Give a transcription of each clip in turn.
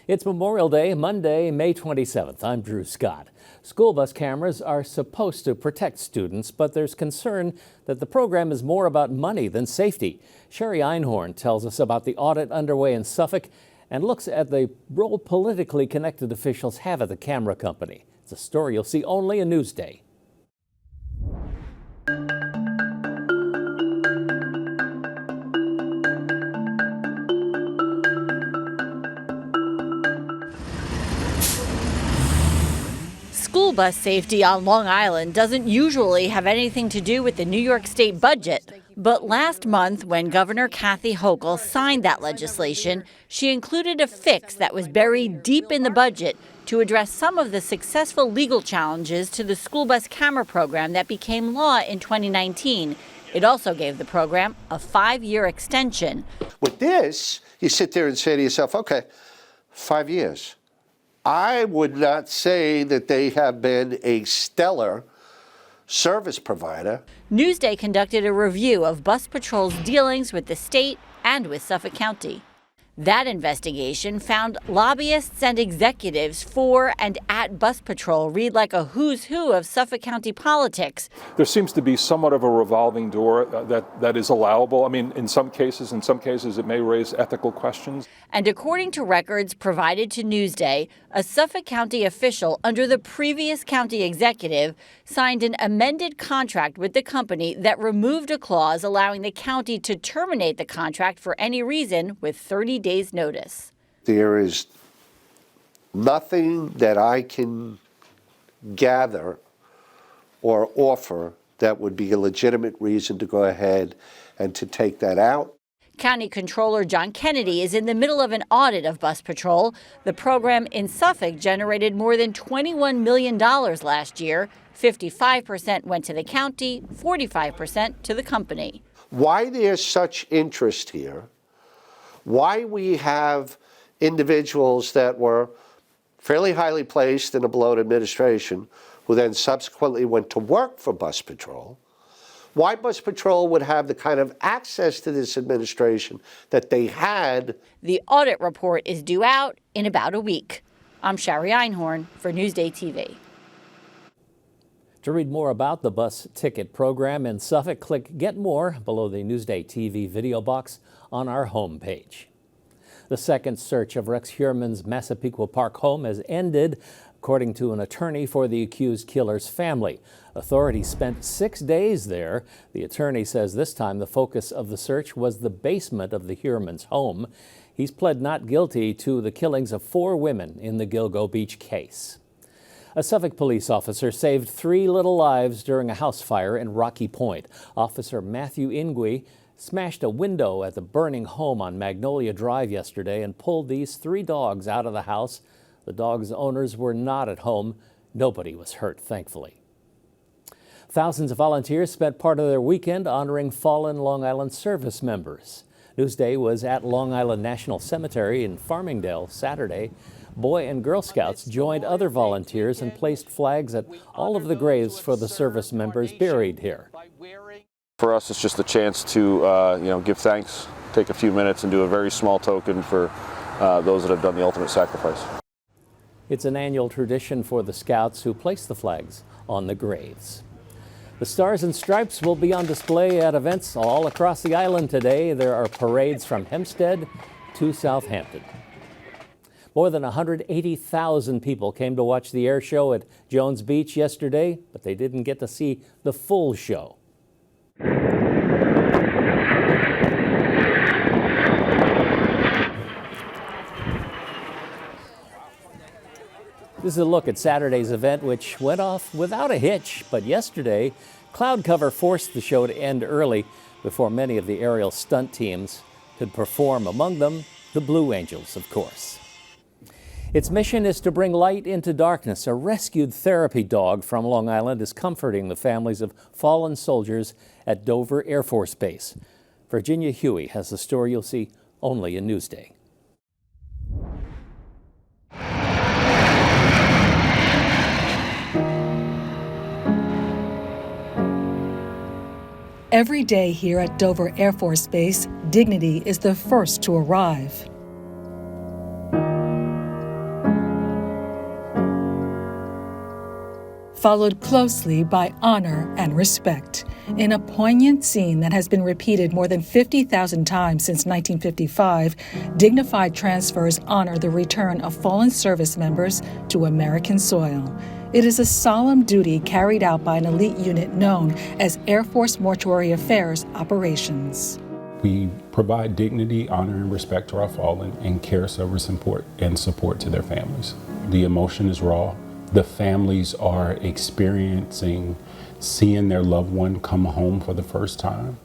It's Memorial Day, Monday, May 27th. I'm Drew Scott. School bus cameras are supposed to protect students, but there's concern that the program is more about money than safety. Sherry Einhorn tells us about the audit underway in Suffolk and looks at the role politically connected officials have at the camera company. It's a story you'll see only in Newsday. School bus safety on Long Island doesn't usually have anything to do with the New York State budget. But last month, when Governor Kathy Hochul signed that legislation, she included a fix that was buried deep in the budget to address some of the successful legal challenges to the school bus camera program that became law in 2019. It also gave the program a 5-year extension. With this, you sit there and say to yourself, okay, 5 years. I would not say that they have been a stellar service provider. Newsday conducted a review of BusPatrol's dealings with the state and with Suffolk County. That investigation found lobbyists and executives for and at BusPatrol read like a who's who of Suffolk County politics. There seems to be somewhat of a revolving door that is allowable. I mean, in some cases it may raise ethical questions. And according to records provided to Newsday, a Suffolk County official under the previous county executive signed an amended contract with the company that removed a clause allowing the county to terminate the contract for any reason with 30 days notice. There is nothing that I can gather or offer that would be a legitimate reason to go ahead and to take that out. County Controller John Kennedy is in the middle of an audit of BusPatrol. The program in Suffolk generated more than $21 million last year. 55% went to the county, 45% to the company. Why there's such interest here, why we have individuals that were fairly highly placed in a below administration who then subsequently went to work for BusPatrol, why BusPatrol would have the kind of access to this administration that they had. The audit report is due out in about a week. I'm Sherry Einhorn for NewsdayTV. To read more about the bus ticket program in Suffolk, click Get More below the NewsdayTV video box on our homepage. The second search of Rex Heuermann's Massapequa Park home has ended, according to an attorney for the accused killer's family. Authorities spent 6 days there. The attorney says this time the focus of the search was the basement of the Heuermann's home. He's pled not guilty to the killings of 4 women in the Gilgo Beach case. A Suffolk police officer saved 3 little lives during a house fire in Rocky Point. Officer Matthew Ingui smashed a window at the burning home on Magnolia Drive yesterday and pulled these 3 dogs out of the house. The dogs' owners were not at home. Nobody was hurt, thankfully. Thousands of volunteers spent part of their weekend honoring fallen Long Island service members. Newsday was at Long Island National Cemetery in Farmingdale Saturday. Boy and Girl Scouts joined other volunteers and placed flags at all of the graves for the service members buried here. For us, it's just a chance to give thanks, take a few minutes and do a very small token for those that have done the ultimate sacrifice. It's an annual tradition for the Scouts who place the flags on the graves. The Stars and Stripes will be on display at events all across the island today. There are parades from Hempstead to Southampton. More than 180,000 people came to watch the air show at Jones Beach yesterday, but they didn't get to see the full show. This is a look at Saturday's event, which went off without a hitch. But yesterday, cloud cover forced the show to end early before many of the aerial stunt teams could perform. Among them, the Blue Angels, of course. Its mission is to bring light into darkness. A rescued therapy dog from Long Island is comforting the families of fallen soldiers at Dover Air Force Base. Virginia Huey has the story you'll see only in Newsday. Every day here at Dover Air Force Base, dignity is the first to arrive. followed closely by honor and respect. In a poignant scene that has been repeated more than 50,000 times since 1955, dignified transfers honor the return of fallen service members to American soil. It is a solemn duty carried out by an elite unit known as Air Force Mortuary Affairs Operations. We provide dignity, honor, and respect to our fallen and care, service, and support to their families. The emotion is raw. The families are experiencing seeing their loved one come home for the first time.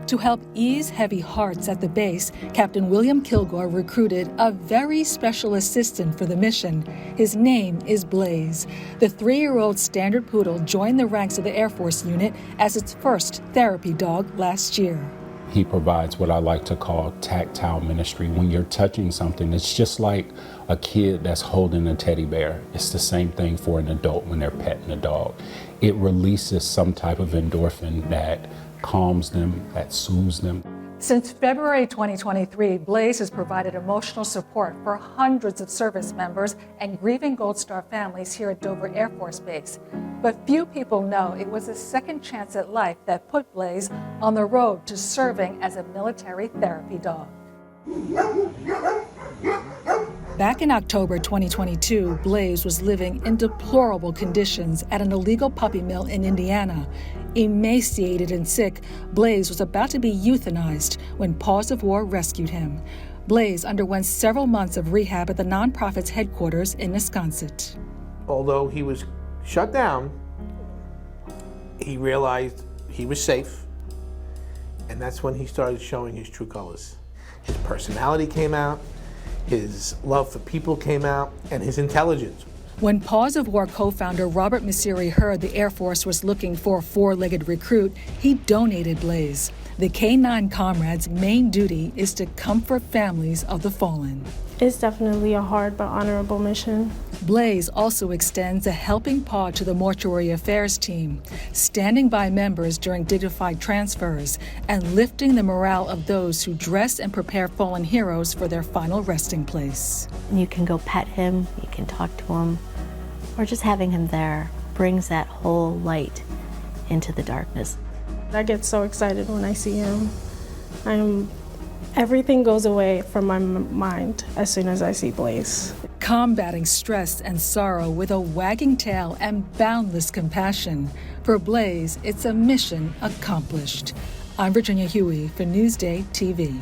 To help ease heavy hearts at the base, Captain William Kilgore recruited a very special assistant for the mission. His name is Blaze. The 3-year-old standard poodle joined the ranks of the Air Force unit as its first therapy dog last year. He provides what I like to call tactile ministry. When you're touching something, it's just like a kid that's holding a teddy bear. It's the same thing for an adult when they're petting a dog. It releases some type of endorphin that calms them, that soothes them. Since February 2023, Blaze has provided emotional support for hundreds of service members and grieving Gold Star families here at Dover Air Force Base. But few people know it was a second chance at life that put Blaze on the road to serving as a military therapy dog. Back in October 2022, Blaze was living in deplorable conditions at an illegal puppy mill in Indiana. Emaciated and sick, Blaze was about to be euthanized when Paws of War rescued him. Blaze underwent several months of rehab at the nonprofit's headquarters in Wisconsin. Although he was shut down, he realized he was safe, and that's when he started showing his true colors. His personality came out, his love for people came out, and his intelligence. When Paws of War co-founder Robert Messeri heard the Air Force was looking for a 4-legged recruit, he donated Blaze. The K-9 comrade's main duty is to comfort families of the fallen. It's definitely a hard but honorable mission. Blaze also extends a helping paw to the mortuary affairs team, standing by members during dignified transfers and lifting the morale of those who dress and prepare fallen heroes for their final resting place. You can go pet him, you can talk to him, or just having him there brings that whole light into the darkness. I get so excited when I see him. Everything goes away from my mind as soon as I see Blaze. Combating stress and sorrow with a wagging tail and boundless compassion. For Blaze, it's a mission accomplished. I'm Virginia Huey for NewsdayTV.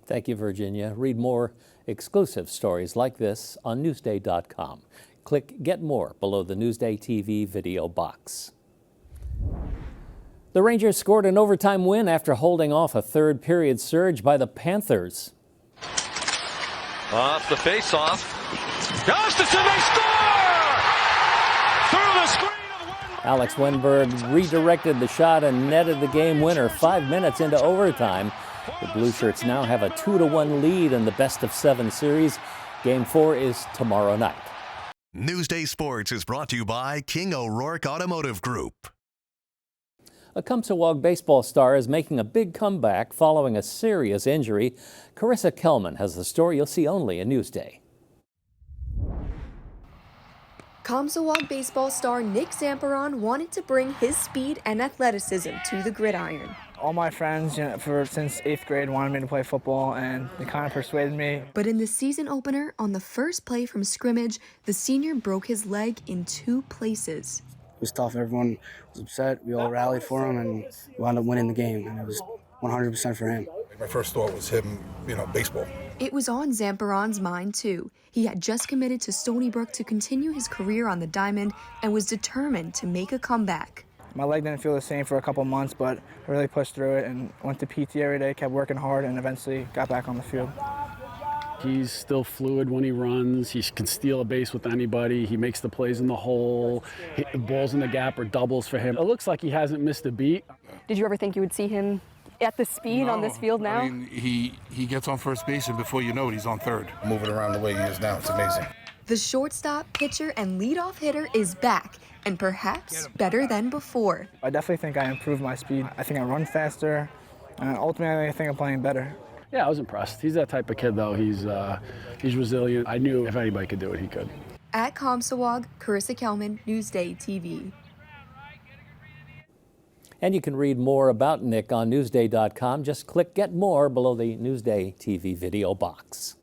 Thank you, Virginia. Read more exclusive stories like this on Newsday.com. Click Get More below the NewsdayTV video box. The Rangers scored an overtime win after holding off a third-period surge by the Panthers. Off the face-off. Gustafson, they score! Through the screen of Alex Wenberg redirected the shot and netted the game winner 5 minutes into overtime. The Blue Shirts now have a 2-1 lead in the best-of-7 series. Game 4 is tomorrow night. Newsday Sports is brought to you by King O'Rourke Automotive Group. A Kumsawag baseball star is making a big comeback following a serious injury. Carissa Kellman has the story you'll see only in Newsday. Kumsawag baseball star Nick Zamperon wanted to bring his speed and athleticism to the gridiron. All my friends, since 8th grade wanted me to play football, and they kind of persuaded me. But in the season opener, on the first play from scrimmage, the senior broke his leg in 2 places. It was tough. Everyone was upset. We all rallied for him, and we wound up winning the game. And it was 100% for him. My first thought was him, baseball. It was on Zamperon's mind, too. He had just committed to Stony Brook to continue his career on the diamond and was determined to make a comeback. My leg didn't feel the same for a couple months, but I really pushed through it and went to PT every day, kept working hard, and eventually got back on the field. He's still fluid when he runs. He can steal a base with anybody. He makes the plays in the hole. The balls in the gap are doubles for him. It looks like he hasn't missed a beat. Did you ever think you would see him at the speed on this field now? I mean, he gets on first base, and before you know it, he's on third. Moving around the way he is now, it's amazing. The shortstop, pitcher, and leadoff hitter is back, and perhaps better than before. I definitely think I improved my speed. I think I run faster, and ultimately I think I'm playing better. Yeah, I was impressed. He's that type of kid, though. He's resilient. I knew if anybody could do it, he could. At Comstock, Carissa Kelman, Newsday TV. And you can read more about Nick on Newsday.com. Just click Get More below the Newsday TV video box.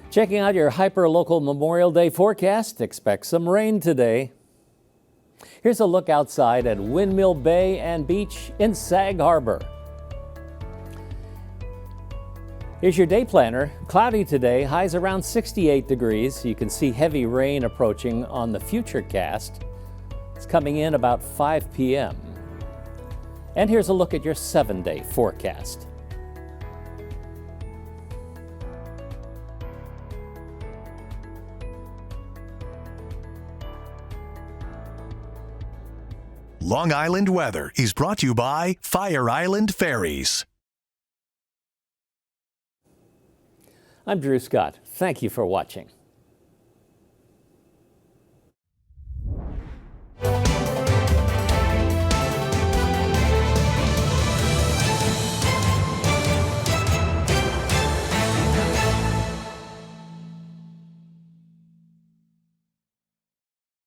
Checking out your hyper-local Memorial Day forecast, expect some rain today. Here's a look outside at Windmill Bay and Beach in Sag Harbor. Here's your day planner. Cloudy today, highs around 68 degrees. You can see heavy rain approaching on the Futurecast. It's coming in about 5 p.m. And here's a look at your 7-day forecast. Long Island weather is brought to you by Fire Island Ferries. I'm Drew Scott. Thank you for watching.